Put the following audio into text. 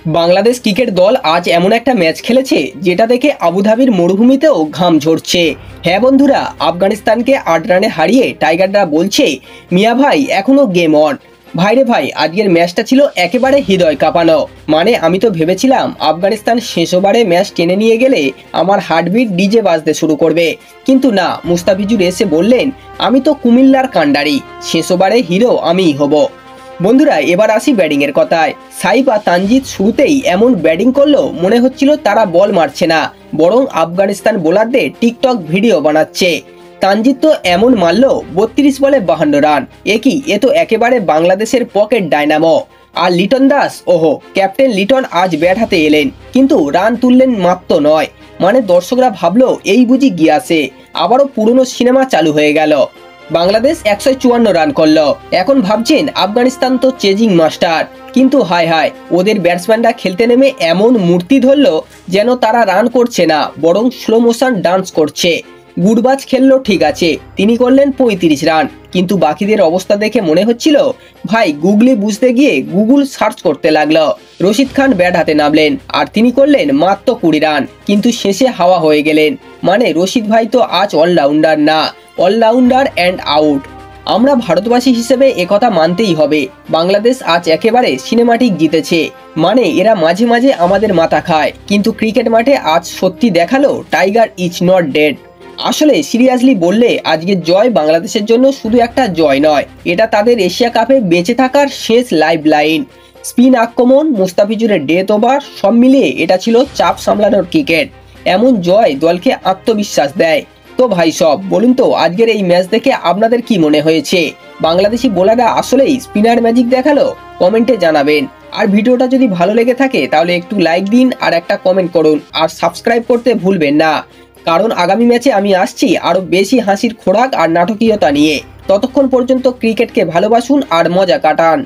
Bangladesh cricket দল আজ এমন একটা ম্যাচ খেলেছে যেটা দেখে আবুধাবির মরুভূমিতেও ঘাম ঝরছে। হ্যাঁ বন্ধুরা, আফগানিস্তানকে ৮ রানে হারিয়ে টাইগাররা বলছে মিয়া ভাই এখনো গেম অন। ভাইরে ভাই, আজকের ম্যাচটা ছিল একেবারে হৃদয় কাঁপানো। মানে আমি তো ভেবেছিলাম আফগানিস্তান শেষ ওভারে ম্যাচ টেনে নিয়ে গেলে আমার হার্টবিট ডিজে বাজতে শুরু করবে, কিন্তু না, মুস্তাফিজুর এসে বললেন আমি তো কুমিল্লার কাণ্ডারি, শেষ ওভারে হিরো আমিই হব। বন্ধুরা, এবার আসি ব্যাটিং এর কথায়। সাইফ আর তানজিদ শুরুতেই এমন ব্যাটিং করলো মনে হচ্ছিল তারা বল মারছে না, বরং আফগানিস্তান বোলারদের টিকটক ভিডিও বানাচ্ছে। তানজিদ তো এমন মারলো ৩২ বলে ৫২ রান। এ তো একেবারে বাংলাদেশের পকেট ডায়নামো। আর লিটন দাস, ওহো, ক্যাপ্টেন লিটন আজ ব্যাট হাতে এলেন, কিন্তু রান তুললেন মাত্র ৯। মানে দর্শকরা ভাবলো এই বুঝি গিয়াছে, আবারও পুরনো সিনেমা চালু হয়ে গেল। বাংলাদেশ ১৫৪ রান করলো। এখন ভাবছেন আফগানিস্তান তো চেজিং মাস্টার, কিন্তু হায় হায়, ওদের ব্যাটসম্যানরা খেলতে নেমে এমন মূর্তি ধরলো যেন তারা রান করছে না, বরং স্লো মোশন ডান্স করছে। গুরবাজ খেললো ঠিক আছে, তিনি করলেন ৩৫ রান, কিন্তু বাকিদের অবস্থা দেখে মনে হচ্ছিল ভাই গুগলি বুঝতে গিয়ে গুগল সার্চ করতে লাগলো। রশিদ খান ব্যাট হাতে নামলেন আর তিনি করলেন মাত্র ২০ রান, কিন্তু শেষে হাওয়া হয়ে গেলেন। মানে রশিদ ভাই তো আজ অলরাউন্ডার না, অলরাউন্ডার অ্যান্ড আউট। আমরা ভারতবাসী হিসেবে একথা মানতেই হবে, বাংলাদেশ আজ একেবারে সিনেমাটিক জিতেছে। মানে এরা মাঝে মাঝে আমাদের মাথা খায়, কিন্তু ক্রিকেট মাঠে আজ সত্যি দেখালো টাইগার ইজ নট ডেড। আসলে সিরিয়াসলি বললে আজকের জয় বাংলাদেশের জন্য শুধু একটা জয় নয়, এটা তাদের এশিয়া কাপে বেঁচে থাকার শেষ লাইফ লাইন। স্পিন আক্রমণ, মুস্তাফিজুরের ডেথ ওভার, সব মিলিয়ে এটা ছিল চাপ সামলানোর ক্রিকেট। এমন জয় দলকে আত্মবিশ্বাস দেয়। তো ভাই সব বলুন তো, আজকের এই ম্যাচ দেখে আপনাদের কি মনে হয়েছে? বাংলাদেশি বোলাররা আসলেই স্পিনার ম্যাজিক দেখালো? কমেন্টে জানাবেন। আর ভিডিওটা যদি ভালো লেগে থাকে তাহলে একটু লাইক দিন আর একটা কমেন্ট করুন, আর সাবস্ক্রাইব করতে ভুলবেন না, কারণ আগামী ম্যাচে আমি আসছি আরো বেশি হাসির খোরাক আর নাটকীয়তা নিয়ে। ততক্ষণ পর্যন্ত ক্রিকেটকে ভালোবাসুন আর মজা কাটান।